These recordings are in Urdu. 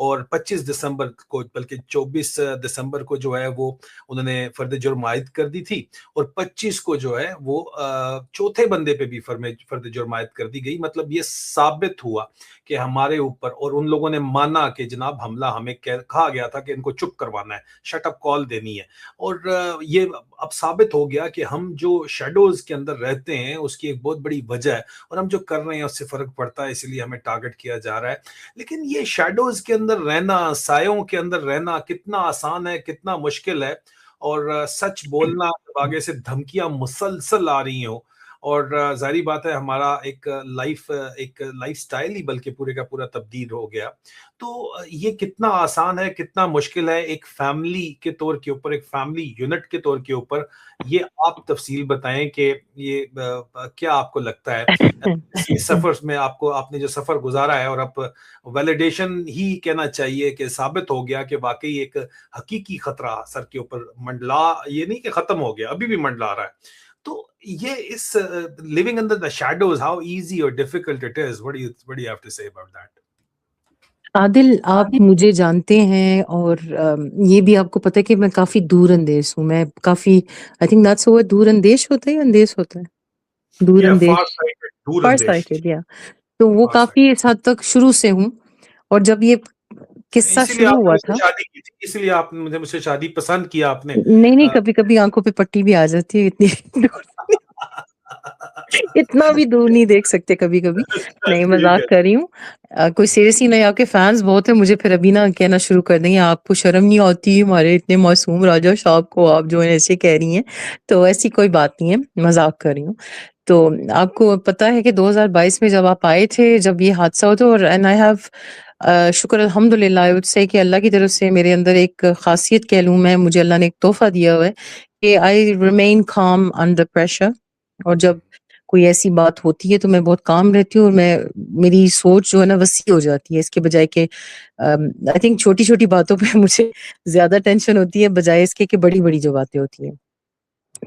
اور 25 دسمبر کو بلکہ 24 دسمبر کو جو ہے وہ انہوں نے فرد جرم عائد کر دی تھی، اور 25 کو جو ہے وہ چوتھے بندے پہ بھی فرد جرم عائد کر دی گئی. مطلب یہ ثابت ہوا کہ ہمارے اوپر، اور ان لوگوں نے مانا کہ جناب حملہ ہمیں کہا گیا تھا کہ ان کو چپ کروانا ہے، شٹ اپ کال دینی ہے. اور یہ اب ثابت ہو گیا کہ ہم جو شیڈوز کے اندر رہتے ہیں اس کی ایک بہت بڑی وجہ ہے، اور ہم جو کر رہے ہیں اس سے فرق پڑتا ہے، اسی لیے ہمیں ٹارگٹ کیا جا رہا ہے. لیکن یہ شیڈوز کے اندر رہنا، سایوں کے اندر رہنا کتنا آسان ہے، کتنا مشکل ہے. اور سچ بولنا جب آگے سے دھمکیاں مسلسل آ رہی ہوں، اور ظاہری بات ہے ہمارا ایک لائف سٹائل ہی بلکہ پورے کا پورا تبدیل ہو گیا. تو یہ کتنا آسان ہے، کتنا مشکل ہے ایک فیملی کے طور کے اوپر، ایک فیملی یونٹ کے طور کے اوپر. یہ آپ تفصیل بتائیں کہ یہ کیا آپ کو لگتا ہے اس سفر میں، آپ نے جو سفر گزارا ہے، اور اب ویلیڈیشن ہی کہنا چاہیے کہ ثابت ہو گیا کہ واقعی ایک حقیقی خطرہ سر کے اوپر منڈلا، یہ نہیں کہ ختم ہو گیا، ابھی بھی منڈلا رہا ہے. تو یہ اس living under the shadows, how easy or difficult it is, what do you have to say about that? عادل، آپ مجھے جانتے ہیں، اور یہ بھی آپ کو پتہ ہے کہ میں کافی دور اندیش ہوں. میں کافی آئی تھنک دیٹس ہوا، دور اندیش ہوتا ہے یا اندیش ہوتا ہے؟ دور Yeah, اندیش، دور فار اندیش. سائٹڈ، یا تو وہ far sighted. کافی اس حد تک شروع سے ہوں. اور جب یہ قصہ اسی لیے شروع آپ نے ہوا مجھ سے تھا، شادی کی تھی، اسی لیے آپ نے مجھ سے شادی پسند کیا آپ نے. نہیں کبھی کبھی آنکھوں پہ پٹی بھی آ جاتی ہے، اتنی دور اتنا بھی دور نہیں دیکھ سکتے کبھی کبھی. نہیں، ٹھیک ہے. مذاق کر رہی ہوں. کوئی سیریسلی نہیں، آپ کے فینس بہت ہیں، مجھے پھر ابھی نہ کہنا شروع کر دیں گے آپ کو شرم نہیں آتی ہمارے اتنے معصوم راجا صاحب کو آپ جو ہے ایسے کہہ رہی ہیں. تو ایسی کوئی بات نہیں ہے، مذاق کر رہی ہوں. تو آپ کو پتہ ہے کہ 2022 میں جب آپ آئے تھے، جب یہ حادثہ ہوا تو، اور اینڈ آئی ہیو شکر الحمد للہ آئی وڈ سے کہ اللہ کی طرف سے میرے اندر ایک خاصیت کہہ لوں میں، مجھے اللہ نے ایک تحفہ دیا ہوا ہے کہ آئی ریمین کام انڈر پریشر. اور جب کوئی ایسی بات ہوتی ہے تو میں بہت کام رہتی ہوں، اور میری سوچ جو ہے نا وسیع ہو جاتی ہے، اس کے بجائے کہ آئی تھنک چھوٹی چھوٹی باتوں پہ مجھے زیادہ ٹینشن ہوتی ہے بجائے اس کے کہ بڑی بڑی جو باتیں ہوتی ہیں.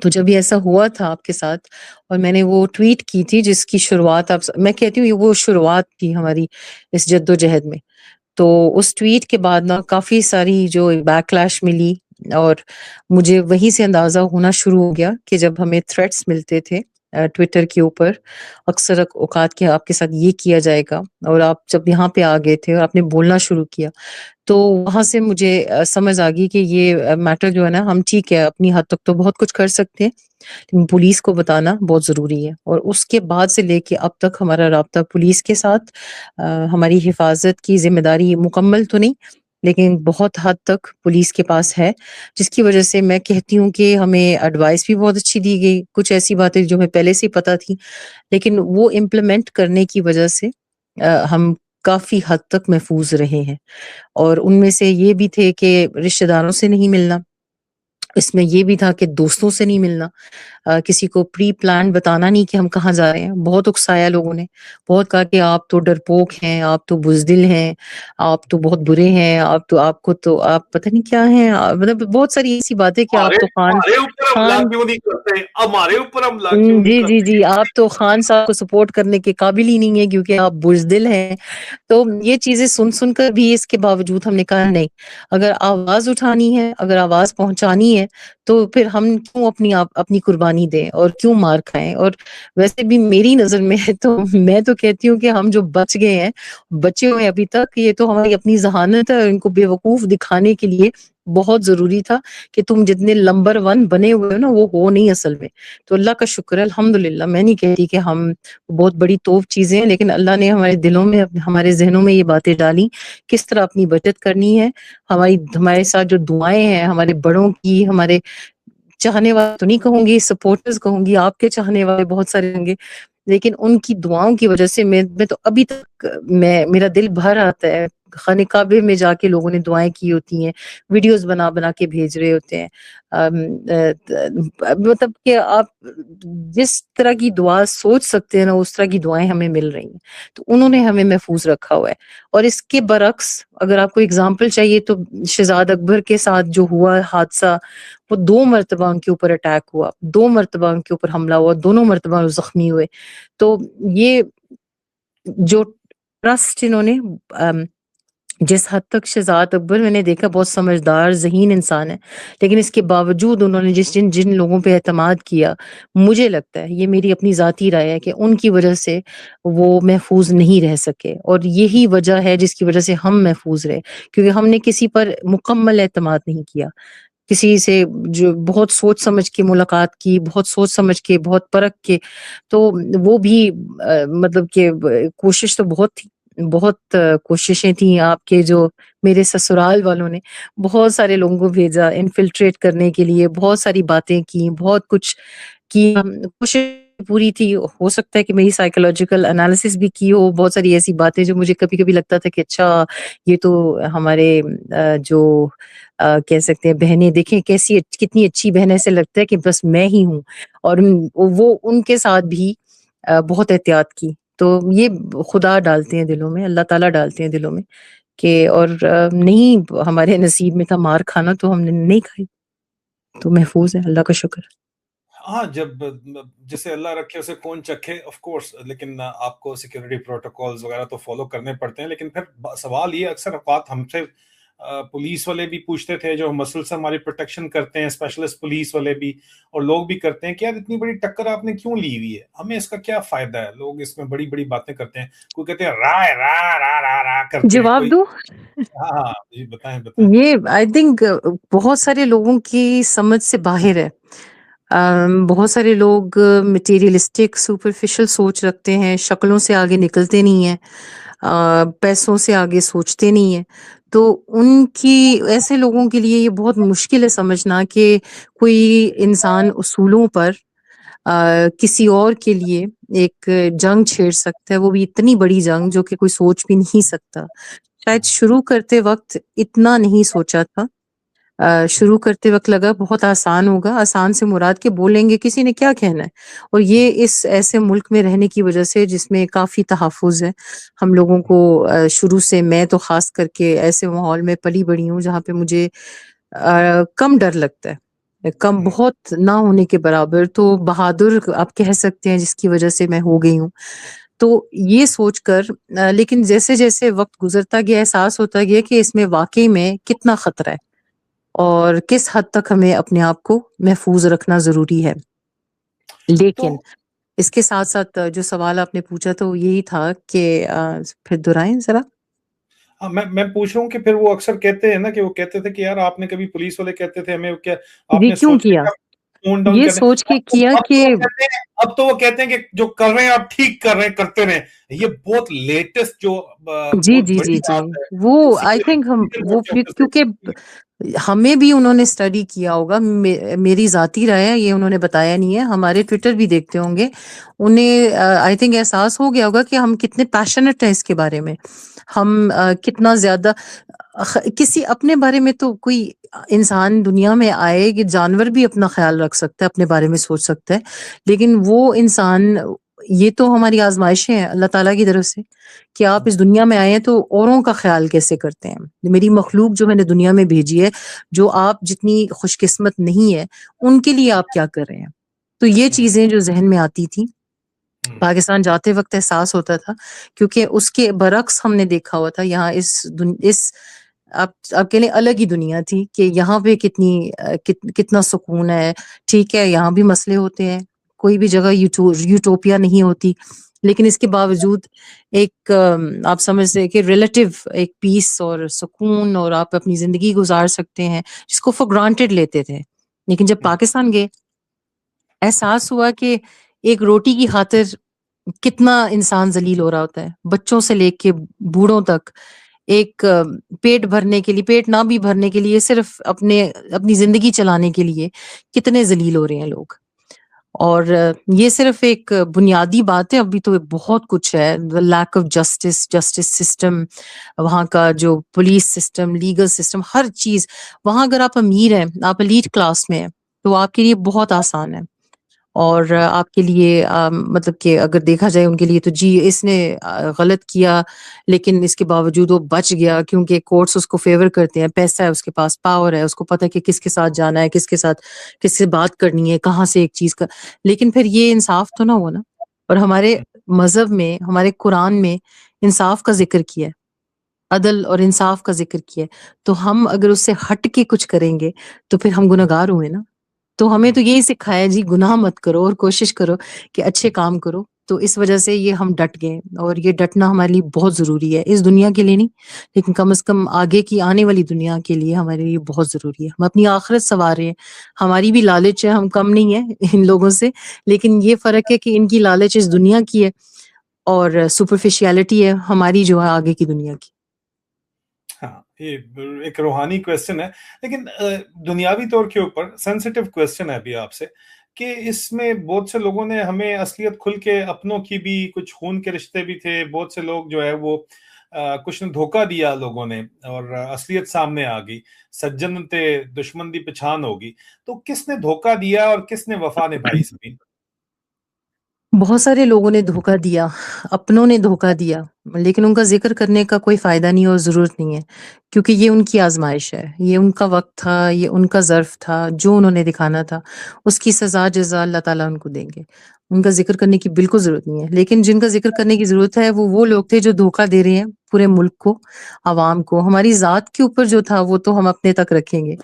تو جب یہ ایسا ہوا تھا آپ کے ساتھ، اور میں نے وہ ٹویٹ کی تھی جس کی شروعات میں کہتی ہوں وہ شروعات تھی ہماری اس جد و جہد میں. تو اس ٹویٹ کے بعد نا کافی ساری جو بیک لیش ملی، اور مجھے وہیں سے اندازہ ہونا شروع ہو گیا کہ جب ہمیں تھریٹس ملتے تھے ٹویٹر کے اوپر، اکثر اوقات کے آپ کے ساتھ یہ کیا جائے گا، اور آپ جب یہاں پہ آ گئے تھے اور آپ نے بولنا شروع کیا، تو وہاں سے مجھے سمجھ آ گئی کہ یہ میٹر جو ہے نا، ہم ٹھیک ہے اپنی حد تک تو بہت کچھ کر سکتے ہیں، لیکن پولیس کو بتانا بہت ضروری ہے. اور اس کے بعد سے لے کے اب تک ہمارا رابطہ پولیس کے ساتھ، ہماری حفاظت کی ذمہ داری مکمل تو نہیں لیکن بہت حد تک پولیس کے پاس ہے، جس کی وجہ سے میں کہتی ہوں کہ ہمیں ایڈوائس بھی بہت اچھی دی گئی. کچھ ایسی باتیں جو ہمیں پہلے سے ہی پتہ تھی، لیکن وہ امپلیمنٹ کرنے کی وجہ سے ہم کافی حد تک محفوظ رہے ہیں. اور ان میں سے یہ بھی تھے کہ رشتہ داروں سے نہیں ملنا، اس میں یہ بھی تھا کہ دوستوں سے نہیں ملنا، کسی کو پری پلان بتانا نہیں کہ ہم کہاں جا رہے ہیں. بہت اکسایا لوگوں نے، بہت کہا کہ آپ تو ڈرپوک ہیں، آپ تو بزدل ہیں، آپ تو بہت برے ہیں، آپ کو تو آپ پتہ نہیں کیا ہیں، مطلب بہت ساری ایسی باتیں کہ آپ تو ہمارے اوپر حملہ خان کیوں نہیں کرتے، ہمارے اوپر حملہ کیوں نہیں کرتے. جی آپ تو خان صاحب کو سپورٹ کرنے کے قابل ہی نہیں ہیں کیونکہ آپ بزدل ہیں. تو یہ چیزیں سن کر بھی اس کے باوجود ہم نے کہا نہیں، اگر آواز اٹھانی ہے، اگر آواز پہنچانی ہے تو پھر ہم کیوں اپنی قربانی دیں اور کیوں مار کھائیں. اور ویسے بھی میری نظر میں تو میں تو کہتی ہوں کہ ہم جو بچ گئے ہیں، بچے ہوئے ابھی تک، یہ تو ہماری اپنی ذہانت ہے، اور ان کو بے وقوف دکھانے کے لیے بہت ضروری تھا کہ تم جتنے نمبر 1 بنے ہوئے ہو نا، وہ ہو نہیں اصل میں. تو اللہ کا شکر ہے الحمدللہ. میں نہیں کہتی کہ ہم بہت بڑی توپ چیزیں ہیں، لیکن اللہ نے ہمارے دلوں میں، ہمارے ذہنوں میں یہ باتیں ڈالی کس طرح اپنی بچت کرنی ہے. ہمارے ساتھ جو دعائیں ہیں ہمارے بڑوں کی، ہمارے چاہنے والے تو نہیں کہوں گی، سپورٹرز کہوں گی، آپ کے چاہنے والے بہت سارے ہوں گے، لیکن ان کی دعاؤں کی وجہ سے میں تو ابھی تک میرا دل بھر آتا ہے. خانہ کعبے میں جا کے لوگوں نے دعائیں کی ہوتی ہیں، ویڈیوز بنا بنا کے بھیج رہے ہوتے ہیں. مطلب کہ آپ جس طرح کی دعا سوچ سکتے ہیں نا، اس طرح کی دعائیں ہمیں مل رہی ہیں. تو انہوں نے ہمیں محفوظ رکھا ہوا ہے. اور اس کے برعکس اگر آپ کو اگزامپل چاہیے تو شہزاد اکبر کے ساتھ جو ہوا حادثہ، وہ 2 مرتبہ ان کے اوپر اٹیک ہوا، 2 مرتبہ ان کے اوپر حملہ ہوا، دونوں مرتبہ وہ زخمی ہوئے. تو یہ جو ٹرسٹ انہوں نے جس حد تک شہزاد اکبر میں نے دیکھا بہت سمجھدار ذہین انسان ہے، لیکن اس کے باوجود انہوں نے جن لوگوں پہ اعتماد کیا، مجھے لگتا ہے یہ میری اپنی ذاتی رائے ہے کہ ان کی وجہ سے وہ محفوظ نہیں رہ سکے، اور یہی وجہ ہے جس کی وجہ سے ہم محفوظ رہے، کیونکہ ہم نے کسی پر مکمل اعتماد نہیں کیا، کسی سے جو بہت سوچ سمجھ کے ملاقات کی، بہت سوچ سمجھ کے، بہت پرکھ کے، تو وہ بھی مطلب کہ کوشش تو بہت تھی، بہت کوششیں تھیں آپ کے جو میرے سسرال والوں نے بہت سارے لوگوں کو بھیجا انفلٹریٹ کرنے کے لیے، بہت ساری باتیں کی، بہت کچھ کی، کوشش پوری تھی، ہو سکتا ہے کہ میری سائیکولوجیکل انالیسس بھی کی ہو، بہت ساری ایسی باتیں جو مجھے کبھی کبھی لگتا تھا کہ اچھا یہ تو ہمارے جو کہہ سکتے ہیں بہنیں دیکھیں کیسی کتنی اچھی بہن، ایسے لگتا ہے کہ بس میں ہی ہوں، اور وہ ان کے ساتھ بھی بہت احتیاط کی، تو یہ خدا ڈالتے ہیں دلوں میں، اللہ تعالیٰ ڈالتے ہیں دلوں میں کہ، اور نہیں ہمارے نصیب میں تھا مار کھانا تو ہم نے نہیں کھائی، تو محفوظ ہے، اللہ کا شکر۔ ہاں، جب جسے اللہ رکھے اسے کون چکھے، آف کورس، لیکن آپ کو سیکیورٹی پروٹوکولز وغیرہ تو فالو کرنے پڑتے ہیں، لیکن پھر سوال یہ اکثر اوقات ہم سے پولیس والے بھی پوچھتے تھے جو مسلسل ہماری پروٹیکشن کرتے ہیں، اسپیشلسٹ پولیس والے بھی، اور لوگ بھی کرتے ہیں کہ یار اتنی بڑی ٹکر آپ نے کیوں لی ہوئی ہے، ہمیں اس کا کیا فائدہ ہے، لوگ اس میں بڑی بڑی باتیں کرتے ہیں، کوئی کہتے ہیں رائے را را را را کرتے ہیں جواب کوئی۔ دو، ہاں ہاں جی، بتائیں بتائیں۔ یہ آئی تھنک بہت سارے لوگوں کی سمجھ سے باہر ہے، بہت سارے لوگ مٹیریلسٹک سپرفیشل سوچ رکھتے ہیں، شکلوں سے آگے نکلتے نہیں ہیں، پیسوں سے آگے سوچتے نہیں ہیں، تو ان کی ایسے لوگوں کے لیے یہ بہت مشکل ہے سمجھنا کہ کوئی انسان اصولوں پر کسی اور کے لیے ایک جنگ چھیڑ سکتا ہے، وہ بھی اتنی بڑی جنگ جو کہ کوئی سوچ بھی نہیں سکتا۔ شاید شروع کرتے وقت اتنا نہیں سوچا تھا، شروع کرتے وقت لگا بہت آسان ہوگا، آسان سے مراد کے بولیں گے کسی نے کیا کہنا ہے، اور یہ اس ایسے ملک میں رہنے کی وجہ سے جس میں کافی تحفظ ہے، ہم لوگوں کو شروع سے، میں تو خاص کر کے ایسے ماحول میں پلی بڑی ہوں جہاں پہ مجھے کم ڈر لگتا ہے، کم بہت نہ ہونے کے برابر، تو بہادر آپ کہہ سکتے ہیں جس کی وجہ سے میں ہو گئی ہوں، تو یہ سوچ کر لیکن جیسے جیسے وقت گزرتا گیا احساس ہوتا گیا کہ اس میں واقعی میں کتنا خطرہ ہے اور کس حد تک ہمیں اپنے آپ کو محفوظ رکھنا ضروری ہے۔ تو لیکن اس کے ساتھ ساتھ جو سوال آپ نے پوچھا تو وہ یہی تھا کہ پھر دہرائیں ذرا۔ ہاں، میں پوچھ رہا ہوں کہ پھر وہ اکثر کہتے ہیں نا کہ وہ کہتے تھے کہ یار آپ نے کبھی، پولیس والے کہتے تھے ہمیں کیا آپ جی نے کیوں سوچ کے کیا، ٹون ڈاؤن یہ کرتے ہیں، سوچ کے کیا اب تو کہ وہ کہتے ہیں، اب تو وہ کہتے ہیں کہ جو کر رہے ہیں آپ ٹھیک کر رہے ہیں، کرتے رہیں، یہ بہت لیٹسٹ جو جی بہت جی جی بڑی جی بات ہے، وہ اسی آئی کے تھنک ہم لیے وہ موٹے ہوتے کیونکہ ہمیں بھی انہوں نے اسٹڈی کیا ہوگا، میری ذاتی رائے ہے، یہ انہوں نے بتایا نہیں ہے، ہمارے ٹویٹر بھی دیکھتے ہوں گے، انہیں آئی تھنک احساس ہو گیا ہوگا کہ ہم کتنے پیشنیٹ ہیں اس کے بارے میں، ہم کتنا زیادہ کسی اپنے بارے میں تو کوئی انسان دنیا میں آئے کہ جانور بھی اپنا خیال رکھ سکتا ہے، اپنے بارے میں سوچ سکتا ہے، لیکن وہ انسان، یہ تو ہماری آزمائشیں ہیں اللہ تعالیٰ کی طرف سے کہ آپ اس دنیا میں آئے ہیں تو اوروں کا خیال کیسے کرتے ہیں، میری مخلوق جو میں نے دنیا میں بھیجی ہے، جو آپ جتنی خوش قسمت نہیں ہے ان کے لیے آپ کیا کر رہے ہیں، تو یہ چیزیں جو ذہن میں آتی تھی پاکستان جاتے وقت احساس ہوتا تھا، کیونکہ اس کے برعکس ہم نے دیکھا ہوا تھا یہاں اس آپ کے لیے الگ ہی دنیا تھی کہ یہاں پہ کتنا سکون ہے، ٹھیک ہے یہاں بھی مسئلے ہوتے ہیں، کوئی بھی جگہ یوٹوپیا نہیں ہوتی، لیکن اس کے باوجود ایک آپ سمجھ سے کہ ریلیٹیو ایک پیس اور سکون، اور آپ اپنی زندگی گزار سکتے ہیں جس کو فور گرانٹیڈ لیتے تھے، لیکن جب پاکستان گئے احساس ہوا کہ ایک روٹی کی خاطر کتنا انسان ذلیل ہو رہا ہوتا ہے، بچوں سے لے کے بوڑھوں تک، ایک پیٹ بھرنے کے لیے، پیٹ نہ بھی بھرنے کے لیے، صرف اپنی زندگی چلانے کے لیے کتنے ذلیل ہو رہے ہیں لوگ، اور یہ صرف ایک بنیادی بات ہے، ابھی تو بہت کچھ ہے، لیک آف جسٹس سسٹم، وہاں کا جو پولیس سسٹم، لیگل سسٹم، ہر چیز وہاں، اگر آپ امیر ہیں، آپ ایلیٹ کلاس میں ہیں تو آپ کے لیے بہت آسان ہے، اور آپ کے لیے مطلب کہ اگر دیکھا جائے ان کے لیے تو جی اس نے غلط کیا لیکن اس کے باوجود وہ بچ گیا کیونکہ کورٹس اس کو فیور کرتے ہیں، پیسہ ہے اس کے پاس، پاور ہے، اس کو پتہ ہے کہ کس کے ساتھ جانا ہے، کس کے ساتھ کس سے بات کرنی ہے، کہاں سے ایک چیز کا، لیکن پھر یہ انصاف تو نہ ہوا نا، اور ہمارے مذہب میں، ہمارے قرآن میں انصاف کا ذکر کیا ہے، عدل اور انصاف کا ذکر کیا ہے، تو ہم اگر اس سے ہٹ کے کچھ کریں گے تو پھر ہم گنہگار ہوئے نا. تو ہمیں تو یہی سکھایا جی، گناہ مت کرو اور کوشش کرو کہ اچھے کام کرو. تو اس وجہ سے یہ ہم ڈٹ گئے، اور یہ ڈٹنا ہمارے لیے بہت ضروری ہے، اس دنیا کے لیے نہیں لیکن کم از کم آگے کی آنے والی دنیا کے لیے ہمارے لیے بہت ضروری ہے. ہم اپنی آخرت سنوار رہے ہیں، ہماری بھی لالچ ہے، ہم کم نہیں ہیں ان لوگوں سے، لیکن یہ فرق ہے کہ ان کی لالچ اس دنیا کی ہے اور سپرفیشیلٹی ہے ہماری جو ہے آگے کی دنیا کی. ہاں، یہ ایک روحانی کویسچن ہے، لیکن دنیاوی طور کے اوپر سینسیٹیو کویسچن ہے ابھی آپ سے، کہ اس میں بہت سے لوگوں نے ہمیں اصلیت کھل کے، اپنوں کی بھی کچھ خون کے رشتے بھی تھے، بہت سے لوگ جو ہے وہ کچھ نے دھوکہ دیا لوگوں نے، اور اصلیت سامنے آ گئی، سجن تے دشمن دی پہچان ہوگی. تو کس نے دھوکہ دیا اور کس نے وفا نبھائی سبین؟ بہت سارے لوگوں نے دھوکہ دیا، اپنوں نے دھوکہ دیا، لیکن ان کا ذکر کرنے کا کوئی فائدہ نہیں اور ضرورت نہیں ہے، کیونکہ یہ ان کی آزمائش ہے، یہ ان کا وقت تھا، یہ ان کا ظرف تھا، جو انہوں نے دکھانا تھا اس کی سزا جزا اللہ تعالیٰ ان کو دیں گے. ان کا ذکر کرنے کی بالکل ضرورت نہیں ہے. لیکن جن کا ذکر کرنے کی ضرورت ہے وہ لوگ تھے جو دھوکہ دے رہے ہیں پورے ملک کو، عوام کو. ہماری ذات کے اوپر جو تھا وہ تو ہم اپنے تک رکھیں گے.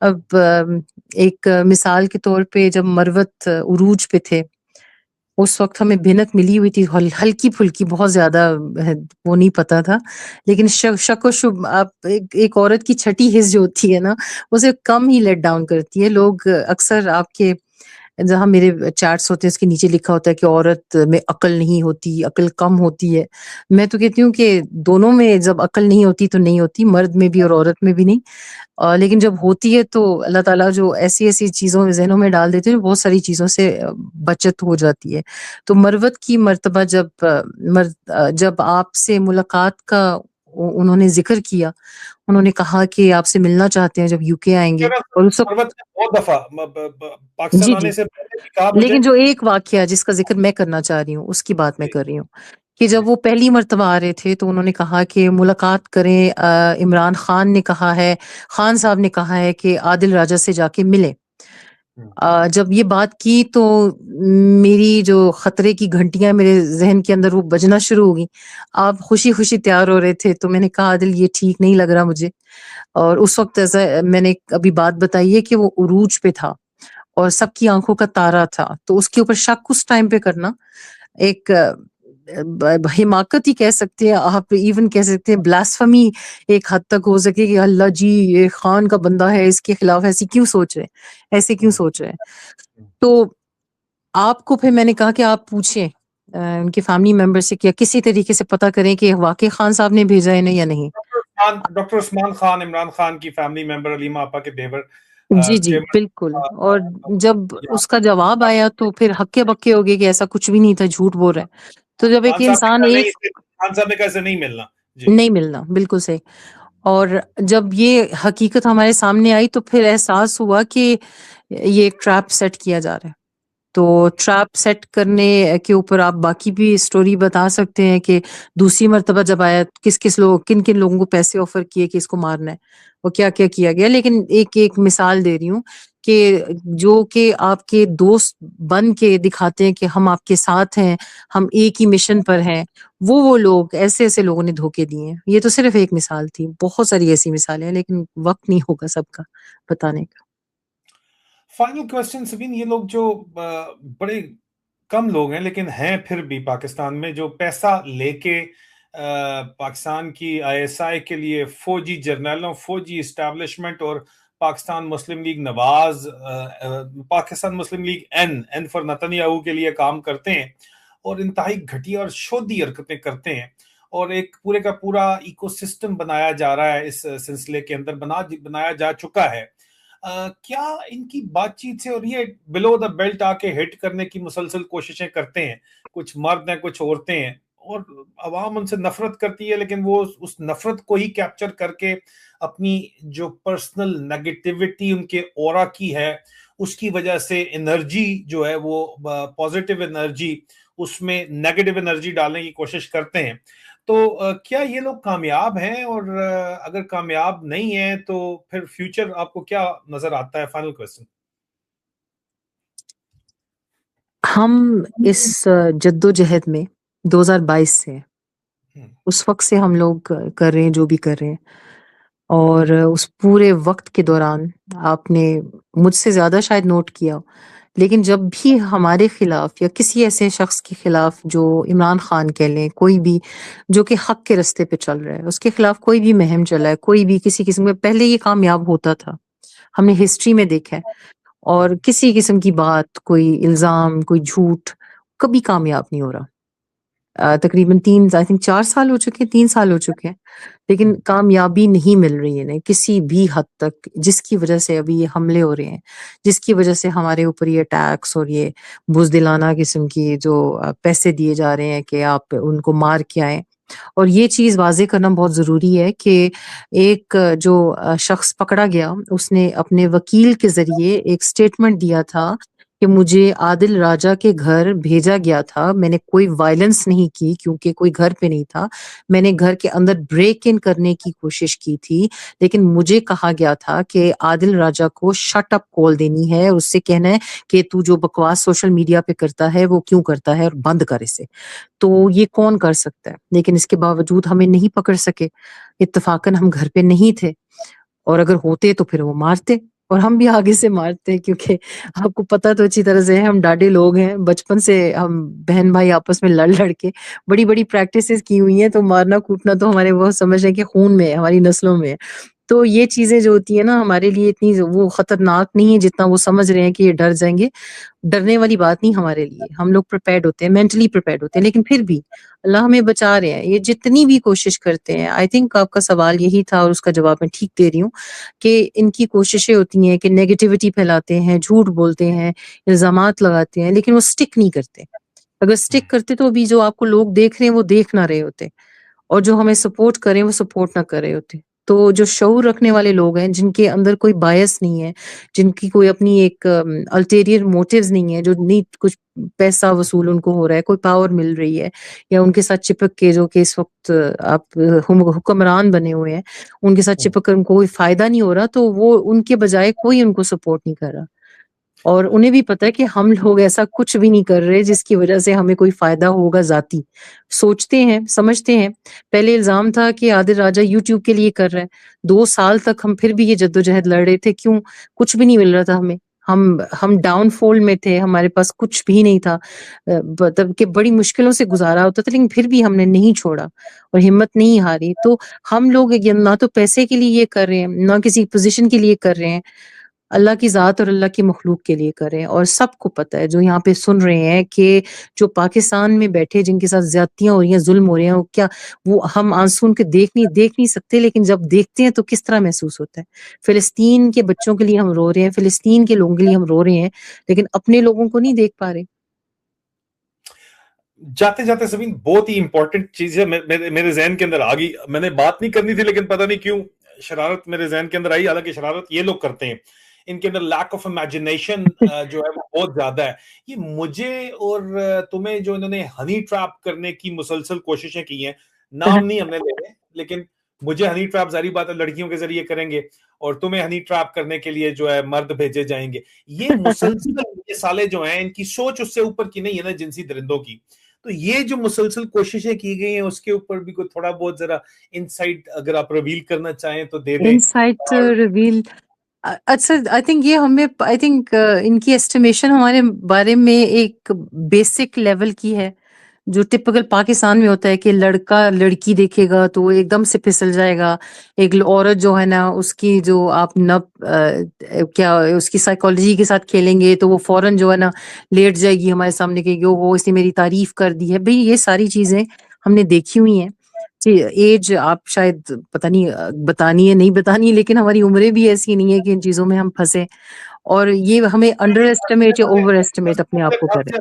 اب ایک مثال کے طور پہ جب مروت عروج پہ تھے، اس وقت ہمیں بھنک ملی ہوئی تھی، ہلکی پھلکی، بہت زیادہ وہ نہیں پتا تھا، لیکن شک و شب، آپ ایک عورت کی چھٹی حص جو ہوتی ہے نا، اسے کم ہی لیٹ ڈاؤن کرتی ہے. لوگ اکثر آپ کے جہاں میرے چیٹس ہوتے ہیں اس کے نیچے لکھا ہوتا ہے کہ عورت میں عقل نہیں ہوتی، عقل کم ہوتی ہے. میں تو کہتی ہوں کہ دونوں میں جب عقل نہیں ہوتی تو نہیں ہوتی، مرد میں بھی اور عورت میں بھی نہیں. لیکن جب ہوتی ہے تو اللہ تعالیٰ جو ایسی ایسی چیزوں میں ذہنوں میں ڈال دیتے ہیں، بہت ساری چیزوں سے بچت ہو جاتی ہے. تو مروت کی مرتبہ جب آپ سے ملاقات کا انہوں نے ذکر کیا، انہوں نے کہا کہ آپ سے ملنا چاہتے ہیں جب یو کے آئیں گے، اور اس وقت سربت نے بہت دفعہ پاکستان جی آنے جی، سے پہلے بھی کہا مجھے. لیکن جو ایک واقعہ جس کا ذکر میں کرنا چاہ رہی ہوں اس کی بات میں کر رہی ہوں، کہ جب وہ پہلی مرتبہ آ رہے تھے تو انہوں نے کہا کہ ملاقات کریں. عمران خان نے کہا ہے، خان صاحب نے کہا ہے کہ عادل راجہ سے جا کے ملیں. جب یہ بات کی تو میری جو خطرے کی گھنٹیاں میرے ذہن کے اندر وہ بجنا شروع ہو گئی. آپ خوشی خوشی تیار ہو رہے تھے، تو میں نے کہا عادل یہ ٹھیک نہیں لگ رہا مجھے. اور اس وقت ایسا میں نے ابھی بات بتائی ہے کہ وہ عروج پہ تھا اور سب کی آنکھوں کا تارا تھا، تو اس کے اوپر شک اس ٹائم پہ کرنا ایک حماقت ہی کہہ سکتے ہیں آپ، ایون کہہ سکتے ہیں بلاسفمی ایک حد تک ہو سکے کہ اللہ جی یہ خان کا بندہ ہے، اس کے خلاف ایسے کیوں سوچ رہے ہیں، ایسے کیوں سوچ رہے ہیں. تو آپ کو پھر میں نے کہا کہ آپ پوچھیں ان کے فیملی ممبر سے، کیا کسی طریقے سے پتہ کریں کہ واقعی خان صاحب نے بھیجا ہے یا نہیں. ڈاکٹر عثمان خان، عمران خان کی فیملی ممبر، علیمہ آپا کے دیور، جی جی بالکل. اور جب اس کا جواب آیا تو پھر ہکے بکے ہو گئے کہ ایسا کچھ بھی نہیں تھا، جھوٹ بول رہے ہیں. تو جب ایک انسان خان صاحب نے کہا ایسے نہیں ملنا. نہیں ملنا، بالکل صحیح. اور جب یہ حقیقت ہمارے سامنے آئی تو پھر احساس ہوا کہ یہ ایک ٹریپ سیٹ کیا جا رہا ہے. تو ٹریپ سیٹ کرنے کے اوپر آپ باقی بھی اسٹوری بتا سکتے ہیں کہ دوسری مرتبہ جب آیا کن کن لوگوں کو پیسے آفر کیے کہ اس کو مارنا ہے، اور کیا کیا کیا گیا. لیکن ایک مثال دے رہی ہوں کہ جو کہ آپ کے دوست بن کے دکھاتے ہیں کہ ہم آپ کے ساتھ ہیں، ہم ایک ہی مشن پر ہیں، وہ لوگ ایسے ایسے لوگوں نے دھوکے دیے ہیں. یہ تو صرف ایک مثال تھی، بہت ساری ایسی مثالیں ہیں، لیکن وقت نہیں ہوگا سب کا بتانے کا. فائنل کوسچن سبین، یہ لوگ جو بڑے کم لوگ ہیں لیکن ہیں پھر بھی پاکستان میں، جو پیسہ لے کے پاکستان کی آئی ایس آئی کے لیے فوجی جرنیلوں، فوجی اسٹیبلشمنٹ اور Pakistan Muslim League Nawaz, Pakistan Muslim League N for Netanyahu کے لیے کام کرتے ہیں، اور انتہائی گھٹیا اور شودھی حرکتیں کرتے ہیں، اور ایک پورے کا پورا ایکو سسٹم بنایا جا رہا ہے اس سلسلے کے اندر، بنایا جا چکا ہے. کیا ان کی بات چیت سے، اور یہ بلو دا بیلٹ آ کے ہٹ کرنے کی مسلسل کوششیں کرتے ہیں، کچھ مرد ہیں کچھ عورتیں ہیں، اور عوام ان سے نفرت کرتی ہے، لیکن وہ اس نفرت کو ہی کیپچر کر کے اپنی جو پرسنل نیگیٹیوٹی ان کے اورا کی ہے، اس کی وجہ سے انرجی جو ہے وہ پازیٹیو انرجی، اس میں نیگیٹو انرجی ڈالنے کی کوشش کرتے ہیں. تو کیا یہ لوگ کامیاب ہیں؟ اور اگر کامیاب نہیں ہیں تو پھر فیوچر آپ کو کیا نظر آتا ہے؟ Final question. ہم اس جد و جہد میں 2022 سے اس وقت سے ہم لوگ کر رہے ہیں جو بھی کر رہے ہیں، اور اس پورے وقت کے دوران آپ نے مجھ سے زیادہ شاید نوٹ کیا، لیکن جب بھی ہمارے خلاف یا کسی ایسے شخص کے خلاف جو عمران خان کہہ لیں، کوئی بھی جو کہ حق کے رستے پہ چل رہا ہے، اس کے خلاف کوئی بھی مہم چلا ہے، کوئی بھی کسی قسم میں، پہلے یہ کامیاب ہوتا تھا، ہم نے ہسٹری میں دیکھا ہے، اور کسی قسم کی بات، کوئی الزام، کوئی جھوٹ کبھی کامیاب نہیں ہو رہا۔ تقریباً آئی تھنک 4 سال ہو چکے ہیں، 3 سال ہو چکے ہیں، لیکن کامیابی نہیں مل رہی ہے انہیں کسی بھی حد تک، جس کی وجہ سے ابھی یہ حملے ہو رہے ہیں، جس کی وجہ سے ہمارے اوپر یہ ٹیکس اور یہ بزدلانہ قسم کی جو پیسے دیے جا رہے ہیں کہ آپ ان کو مار کے آئیں۔ اور یہ چیز واضح کرنا بہت ضروری ہے کہ ایک جو شخص پکڑا گیا، اس نے اپنے وکیل کے ذریعے ایک سٹیٹمنٹ دیا تھا کہ مجھے عادل راجہ کے گھر بھیجا گیا تھا، میں نے کوئی وائلنس نہیں کی کیونکہ کوئی گھر پہ نہیں تھا، میں نے گھر کے اندر بریک ان کرنے کی کوشش کی تھی، لیکن مجھے کہا گیا تھا کہ عادل راجہ کو شٹ اپ کال دینی ہے، اس سے کہنا ہے کہ تو جو بکواس سوشل میڈیا پہ کرتا ہے وہ کیوں کرتا ہے اور بند کر اسے۔ تو یہ کون کر سکتا ہے؟ لیکن اس کے باوجود ہمیں نہیں پکڑ سکے، اتفاقاً ہم گھر پہ نہیں تھے، اور اگر ہوتے تو پھر وہ مارتے، اور ہم بھی آگے سے مارتے، کیونکہ آپ کو پتہ تو اچھی طرح سے ہے، ہم ڈاڈے لوگ ہیں، بچپن سے ہم بہن بھائی آپس میں لڑ لڑ کے بڑی بڑی پریکٹسز کی ہوئی ہیں، تو مارنا کوٹنا تو ہمارے وہ سمجھ ہے کہ خون میں ہے، ہماری نسلوں میں ہے۔ تو یہ چیزیں جو ہوتی ہیں نا ہمارے لیے اتنی وہ خطرناک نہیں ہے جتنا وہ سمجھ رہے ہیں کہ یہ ڈر جائیں گے۔ ڈرنے والی بات نہیں ہمارے لیے، ہم لوگ پریپیئرڈ ہوتے ہیں، مینٹلی پریپیئرڈ ہوتے ہیں، لیکن پھر بھی اللہ ہمیں بچا رہے ہیں۔ یہ جتنی بھی کوشش کرتے ہیں، آئی تھنک آپ کا سوال یہی تھا اور اس کا جواب میں ٹھیک دے رہی ہوں، کہ ان کی کوششیں ہوتی ہیں کہ نیگیٹیوٹی پھیلاتے ہیں، جھوٹ بولتے ہیں، الزامات لگاتے ہیں، لیکن وہ سٹک نہیں کرتے۔ اگر سٹک کرتے تو ابھی جو آپ کو لوگ دیکھ رہے ہیں وہ دیکھ نہ رہے ہوتے، اور جو ہمیں سپورٹ کریں وہ سپورٹ نہ کر رہے ہوتے۔ تو جو شعور رکھنے والے لوگ ہیں، جن کے اندر کوئی بایس نہیں ہے، جن کی کوئی اپنی ایک الٹیریئر موٹیوز نہیں ہے، جو نہیں کچھ پیسہ وصول ان کو ہو رہا ہے، کوئی پاور مل رہی ہے، یا ان کے ساتھ چپک کے جو کہ اس وقت آپ حکمران بنے ہوئے ہیں، ان کے ساتھ چپک کر ان کو کوئی فائدہ نہیں ہو رہا، تو وہ ان کے بجائے کوئی ان کو سپورٹ نہیں کر رہا، اور انہیں بھی پتہ ہے کہ ہم لوگ ایسا کچھ بھی نہیں کر رہے جس کی وجہ سے ہمیں کوئی فائدہ ہوگا ذاتی۔ سوچتے ہیں، سمجھتے ہیں۔ پہلے الزام تھا کہ عادل راجہ یوٹیوب کے لیے کر رہا ہے، 2 سال تک ہم پھر بھی یہ جدوجہد لڑ رہے تھے، کیوں؟ کچھ بھی نہیں مل رہا تھا ہمیں، ہم ڈاؤن فال میں تھے، ہمارے پاس کچھ بھی نہیں تھا، مطلب کہ بڑی مشکلوں سے گزارا ہوتا تھا، لیکن پھر بھی ہم نے نہیں چھوڑا اور ہمت نہیں ہاری۔ تو ہم لوگ نہ تو پیسے کے لیے یہ کر رہے ہیں، نہ کسی پوزیشن کے لیے کر رہے ہیں، اللہ کی ذات اور اللہ کی مخلوق کے لیے کریں۔ اور سب کو پتہ ہے جو یہاں پہ سن رہے ہیں کہ جو پاکستان میں بیٹھے جن کے ساتھ زیادتیاں ہو رہی ہیں، ظلم ہو رہے ہیں، وہ کیا، وہ ہم آنسو ان کے دیکھ نہیں سکتے، لیکن جب دیکھتے ہیں تو کس طرح محسوس ہوتا ہے۔ فلسطین کے بچوں کے لیے ہم رو رہے ہیں، فلسطین کے لوگوں کے لیے ہم رو رہے ہیں، لیکن اپنے لوگوں کو نہیں دیکھ پا رہے۔ جاتے جاتے سبین بہت ہی امپورٹنٹ چیز ہے میرے ذہن کے اندر آ گئی، میں نے بات نہیں کرنی تھی لیکن پتہ نہیں کیوں شرارت میرے ذہن کے اندر آئی، حالانکہ شرارت یہ لوگ کرتے ہیں، ان کے اندر لیک آف امیجنیشن جو ہے وہ بہت زیادہ ہے۔ یہ مجھے اور تمہیں جو انہوں نے ہنی ٹریپ کرنے کی مسلسل کوششیں کی ہیں، نام نہیں ہم نے لے رہے، لیکن مجھے ہنی ٹریپ ظاہری بات ہے لڑکیوں کے ذریعے کریں گے، اور تمہیں ہنی ٹریپ کرنے کے لیے جو ہے مرد بھیجے جائیں گے۔ یہ مسلسل یہ سالے جو ہیں ان کی سوچ اس سے اوپر کی نہیں ہے نا جنسی درندوں کی۔ تو یہ جو مسلسل کوششیں کی گئی ہیں اس کے اوپر بھی کوئی تھوڑا بہت ذرا انسائٹ اگر آپ ریویل کرنا چاہیں تو دے دیں۔ انسائٹ ریویل، اچھا آئی تھنک یہ ہمیں، آئی تھنک ان کی ایسٹیمیشن ہمارے بارے میں ایک بیسک لیول کی ہے، جو ٹپکل پاکستان میں ہوتا ہے کہ لڑکا لڑکی دیکھے گا تو وہ ایک دم سے پھسل جائے گا، ایک عورت جو ہے نا اس کی جو آپ کیا اس کی سائیکالوجی کے ساتھ کھیلیں گے تو وہ فوراً جو ہے نا لیٹ جائے گی ہمارے سامنے کہ وہ اس نے میری تعریف کر دی ہے۔ بھئی یہ ساری چیزیں ہم نے دیکھی ہوئی ہیں۔ ایج آپ شاید پتہ نہیں بتانی ہے نہیں بتانی ہے، لیکن ہماری عمریں بھی ایسی نہیں ہے کہ ان چیزوں میں ہم پھنسے، اور یہ ہمیں انڈر ایسٹیمیٹ یا اوور ایسٹیمیٹ اپنے آپ کو کریں۔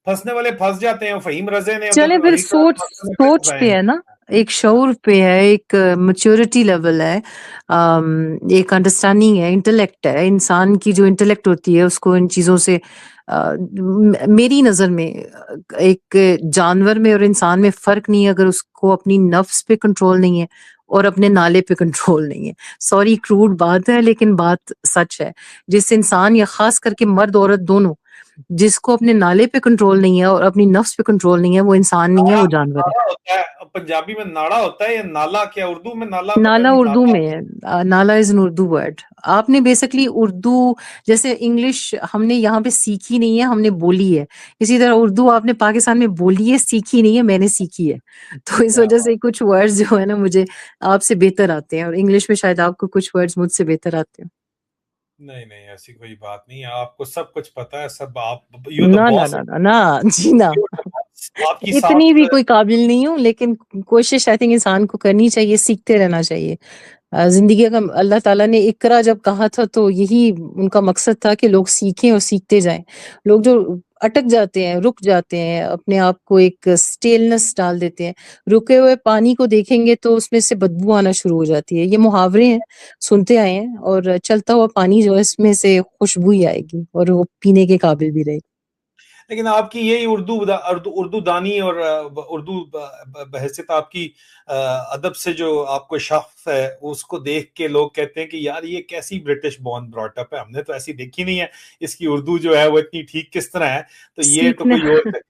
پھنسنے والے پھنس جاتے ہیں، فہیم رضے نے چلے پھر سوچ پہ ہے نا، ایک شعور پہ ہے، ایک میچورٹی لیول ہے، ایک انڈرسٹینڈنگ ہے، انٹلیکٹ ہے، انسان کی جو انٹلیکٹ ہوتی ہے اس کو ان چیزوں سے میری نظر میں ایک جانور میں اور انسان میں فرق نہیں ہے اگر اس کو اپنی نفس پہ کنٹرول نہیں ہے اور اپنے نالے پہ کنٹرول نہیں ہے۔ سوری کروڈ بات ہے لیکن بات سچ ہے۔ جس انسان یا خاص کر کے مرد عورت دونوں جس کو اپنے نالے پہ کنٹرول نہیں ہے اور اپنی نفس پہ کنٹرول نہیں ہے وہ انسان نہیں ہے, وہ جانور ہے. نالا ہوتا ہے پنجابی میں, ناڑا ہوتا ہے یا نالا, کیا اردو میں نالا, پتہ نالا نہیں اردو نالا. میں ہے, نالا از این اردو ورڈ. آپ نے بیسکلی اردو جیسے انگلش ہم نے یہاں پہ سیکھی نہیں ہے, ہم نے بولی ہے, اسی طرح اردو آپ نے پاکستان میں بولی ہے, سیکھی نہیں ہے, میں نے سیکھی ہے. تو اس وجہ سے کچھ ورڈز جو ہے نا مجھے آپ سے بہتر آتے ہیں, اور انگلش میں شاید آپ کو کچھ ورڈز مجھ سے بہتر آتے ہیں. نہیں ایسی کوئی بات نہیں ہے, آپ کو سب کچھ پتا ہے, سب آپ نہ نہ نہ نہ نہ جی نہ, آپ کی اتنی بھی کوئی قابل نہیں ہوں, لیکن کوشش آئی تھنک انسان کو کرنی چاہیے, سیکھتے رہنا چاہیے. زندگی کا اللہ تعالیٰ نے اقرا جب کہا تھا تو یہی ان کا مقصد تھا کہ لوگ سیکھیں اور سیکھتے جائیں. لوگ جو اٹک جاتے ہیں, رک جاتے ہیں, اپنے آپ کو ایک اسٹیلنس ڈال دیتے ہیں, رکے ہوئے پانی کو دیکھیں گے تو اس میں سے بدبو آنا شروع ہو جاتی ہے. یہ محاورے ہیں, سنتے آئے ہیں, اور چلتا ہوا پانی جو ہے اس میں سے خوشبو ہی آئے گی اور وہ پینے کے قابل بھی رہے گی. لیکن آپ کی یہی اردو دانی اور اردو بحثیت آپ کی ادب سے جو آپ کو شخص ہے, اس کو دیکھ کے لوگ کہتے ہیں کہ یار یہ کیسی برٹش بورن براٹ اپ ہے, ہم نے تو ایسی دیکھی نہیں ہے, اس کی اردو جو ہے وہ اتنی ٹھیک کس طرح ہے, تو یہ تو سیکھنا کوئی اور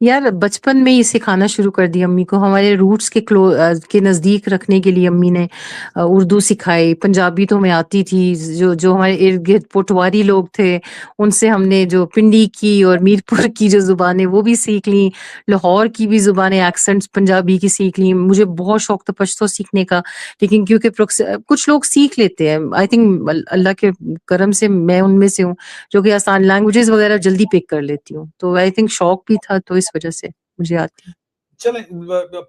یار بچپن میں ہی سکھانا شروع کر دی امی کو, ہمارے روٹس کے نزدیک رکھنے کے لیے امی نے اردو سکھائی. پنجابی تو ہمیں آتی تھی, جو ہمارے ارد گرد پٹواری لوگ تھے ان سے ہم نے جو پنڈی کی اور میر پور کی جو زبانیں وہ بھی سیکھ لیں, لاہور کی بھی زبانیں ایکسنٹس پنجابی کی سیکھ لیں. مجھے بہت شوق تھا پشتو سیکھنے کا, لیکن کیونکہ کچھ لوگ سیکھ لیتے ہیں, آئی تھنک اللہ کے کرم سے میں ان میں سے ہوں جو کہ آسان لینگویجز وغیرہ جلدی پک کر لیتی ہوں, تو آئی تھنک شوق بھی تھا تو اس وجہ سے مجھے آتی ہے. چلیں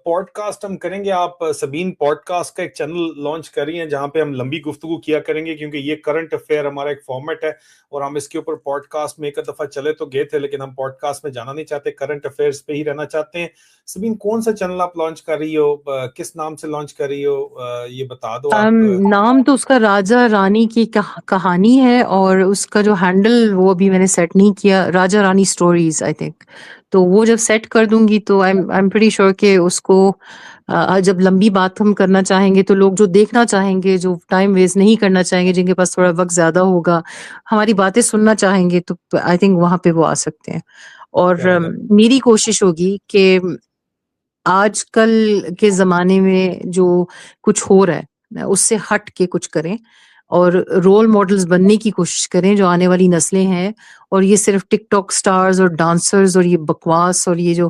پوڈ کاسٹ ہم کریں گے. آپ سبین پوڈ کاسٹ کا ایک چینل لانچ کر رہی ہیں جہاں پہ ہم لمبی گفتگو کیا کریں گے, کیونکہ یہ کرنٹ افیئر ہمارا ایک فارمیٹ ہے اور ہم اس کے اوپر پوڈ کاسٹ میں ایک دفعہ چلے تو گئے تھے, لیکن ہم پوڈ کاسٹ میں جانا نہیں چاہتے, کرنٹ افیئرس پہ ہی رہنا چاہتے ہیں. سبین کون سا چینل آپ لانچ کر رہی ہو, کس نام سے لانچ کر رہی ہو, یہ بتا دو آپ. نام تو اس کا راجا رانی کی کہانی ہے, اور اس کا جو ہینڈل وہ ابھی میں نے سیٹ نہیں کیا, راجا رانی سٹوریز آئی تھنک. تو وہ جب سیٹ کر دوں گی تو آئی ایم پریٹی شیور کہ اس کو جب لمبی بات ہم کرنا چاہیں گے تو لوگ جو دیکھنا چاہیں گے, جو ٹائم ویسٹ نہیں کرنا چاہیں گے, جن کے پاس تھوڑا وقت زیادہ ہوگا, ہماری باتیں سننا چاہیں گے, تو آئی تھنک وہاں پہ وہ آ سکتے ہیں. اور میری کوشش ہوگی کہ آج کل کے زمانے میں جو کچھ ہو رہا ہے اس سے ہٹ کے کچھ کریں, اور رول ماڈلز بننے کی کوشش کریں جو آنے والی نسلیں ہیں. اور یہ صرف ٹک ٹاک سٹارز اور ڈانسرز اور یہ بکواس اور یہ جو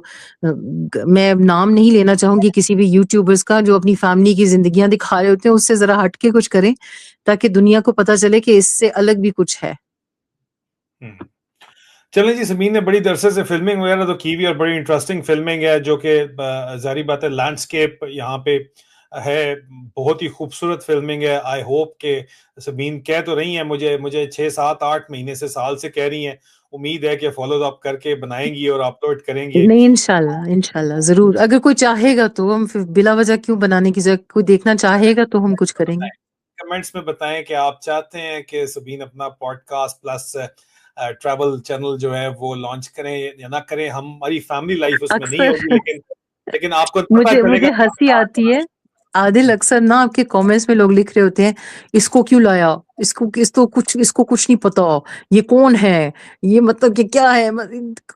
میں نام نہیں لینا چاہوں گی کسی بھی یوٹیوبرز کا جو اپنی فیملی کی زندگیاں دکھا رہے ہوتے ہیں, اس سے ذرا ہٹ کے کچھ کریں تاکہ دنیا کو پتہ چلے کہ اس سے الگ بھی کچھ ہے. چلیں جی, سمین نے بڑی عرصے سے فلمنگ وغیرہ تو کی بھی, اور بڑی انٹرسٹنگ فلمنگ ہے جو کہ ظاہری بات ہے لینڈسکیپ یہاں پہ ہے, بہت ہی خوبصورت فلمنگ ہے. آئی ہوپ کہ سمین کہہ تو رہی ہیں مجھے 6-7-8 مہینے سے سال سے کہہ رہی ہیں, امید ہے کہ فالو اپ کر کے بنائیں گی اور اپلوڈ کریں گے. نہیں انشاءاللہ ضرور, اگر کوئی چاہے گا تو ہم بلا وجہ کیوں بنانے کی ضرورت, کوئی دیکھنا چاہے گا تو ہم کچھ کریں گے. کمنٹس میں بتائیں کہ آپ چاہتے ہیں کہ سبین اپنا podcast plus travel channel جو ہے وہ لانچ کریں یا نہ کریں. ہماری فیملی لائف اس میں نہیں ہوگی, لیکن آپ کو پتہ چلے مجھے گا. ہنسی آتی ہے عادل, اکثر نا آپ کے کامنٹس میں لوگ لکھ رہے ہوتے ہیں اس کو کیوں لایا, اس کو کچھ نہیں پتا, یہ کون ہے, یہ مطلب کہ کیا ہے,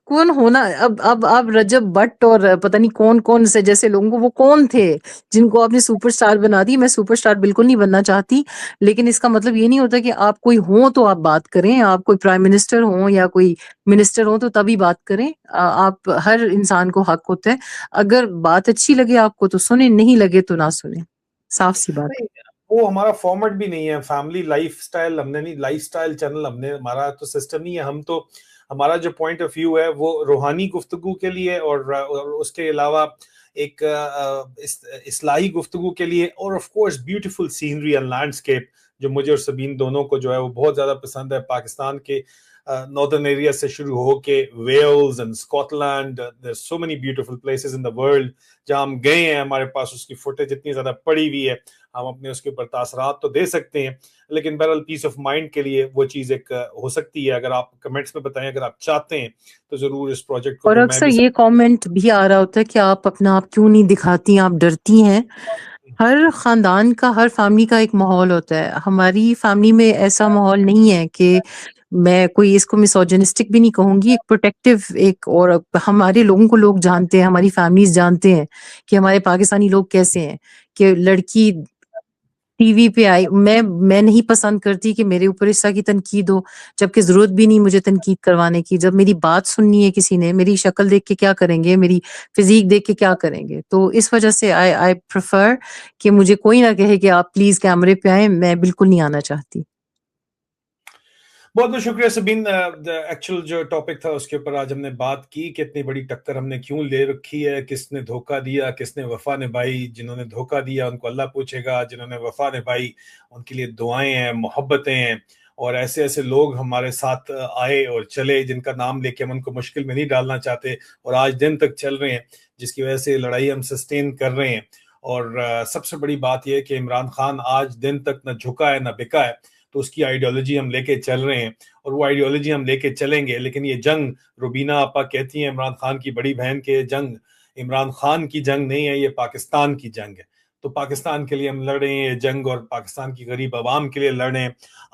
کون ہونا. اب رجب بٹ اور پتہ نہیں کون سے جیسے لوگوں کو, وہ کون تھے جن کو آپ نے سپر سٹار بنا دی. میں سپر سٹار بالکل نہیں بننا چاہتی, لیکن اس کا مطلب یہ نہیں ہوتا کہ آپ کوئی ہوں تو آپ بات کریں, آپ کوئی پرائم منسٹر ہوں یا کوئی منسٹر ہوں تو تبھی بات کریں. آپ ہر انسان کو حق ہوتا ہے, اگر بات اچھی لگے آپ کو تو سنیں, نہیں لگے تو نہ سنیں, صاف سی بات. وہ ہمارا فارمیٹ بھی نہیں ہے, فیملی لائف سٹائل ہم نے نہیں, لائف سٹائل چینل ہم نے, ہمارا تو سسٹم نہیں ہے. ہم تو ہمارا جو پوائنٹ آف ویو ہے وہ روحانی گفتگو کے لیے اور اس کے علاوہ ایک اصلاحی گفتگو کے لیے, اور of course beautiful scenery and landscape جو مجھے اور سبین دونوں کو جو ہے وہ بہت زیادہ پسند ہے. پاکستان کے ناردرن ایریا سے شروع ہو کے Wales and Scotland, there are so many beautiful places in the world جہاں ہم گئے ہیں, ہمارے پاس اس کی فوٹیج اتنی زیادہ پڑی ہوئی ہے, ہم اپنے اس کے اوپر تاثرات تو دے سکتے ہیں, لیکن بہرحال پیس آف مائنڈ کے لیے وہ چیز ایک ہو سکتی ہے. اگر آپ کمنٹس میں بتائیں, اگر آپ چاہتے ہیں تو ضرور اس پروجیکٹ کو اور پھر میں اکثر بھی یہ کامنٹ بھی آ رہا ہوتا ہے کہ آپ اپنا آپ کیوں نہیں دکھاتی, آپ ڈرتی ہیں. ہر خاندان کا, ہر فیملی کا ایک ماحول ہوتا ہے. ہماری فیملی میں ایسا ماحول نہیں ہے کہ میں کوئی اس کو میسوجنسٹک بھی نہیں کہوں گی، ایک پروٹیکٹیو ایک، اور ہمارے لوگوں کو لوگ جانتے ہیں، ہماری فیملیز جانتے ہیں کہ ہمارے پاکستانی لوگ کیسے ہیں، کہ لڑکی ٹی وی پہ آئی، میں نہیں پسند کرتی کہ میرے اوپر اس طرح کی تنقید ہو، جبکہ ضرورت بھی نہیں مجھے تنقید کروانے کی. جب میری بات سننی ہے کسی نے، میری شکل دیکھ کے کیا کریں گے، میری فزیک دیکھ کے کیا کریں گے. تو اس وجہ سے آئی پریفر کہ مجھے کوئی نہ کہے کہ آپ پلیز کیمرے پہ آئیں، میں بالکل نہیں آنا چاہتی. بہت بہت شکریہ سبین. ایکچوئل جو ٹاپک تھا اس کے اوپر آج ہم نے بات کی کہ اتنی بڑی ٹکر ہم نے کیوں لے رکھی ہے، کس نے دھوکہ دیا، کس نے وفا نبھائی. جنہوں نے دھوکہ دیا ان کو اللہ پوچھے گا، جنہوں نے وفا نبھائی ان کے لیے دعائیں ہیں، محبتیں ہیں. اور ایسے ایسے لوگ ہمارے ساتھ آئے اور چلے جن کا نام لے کے ہم ان کو مشکل میں نہیں ڈالنا چاہتے، اور آج دن تک چل رہے ہیں، جس کی وجہ سے لڑائی ہم سسٹین کر رہے ہیں. اور سب سے بڑی بات یہ ہے کہ عمران خان آج دن تک نہ جھکا ہے نہ بکا ہے. تو اس کی آئیڈیالوجی ہم لے کے چل رہے ہیں، اور وہ آئیڈیالوجی ہم لے کے چلیں گے. لیکن یہ جنگ، روبینہ آپا کہتی ہیں عمران خان کی بڑی بہن کے، جنگ عمران خان کی جنگ نہیں ہے، یہ پاکستان کی جنگ ہے. تو پاکستان کے لیے ہم لڑ رہے ہیں یہ جنگ، اور پاکستان کی غریب عوام کے لیے لڑ رہے ہیں،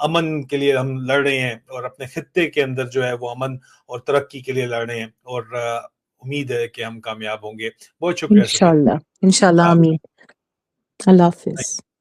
امن کے لیے ہم لڑ رہے ہیں، اور اپنے خطے کے اندر جو ہے وہ امن اور ترقی کے لیے لڑ رہے ہیں. اور امید ہے کہ ہم کامیاب ہوں گے. بہت شکریہ سبین. انشاءاللہ آمین. اللہ حافظ.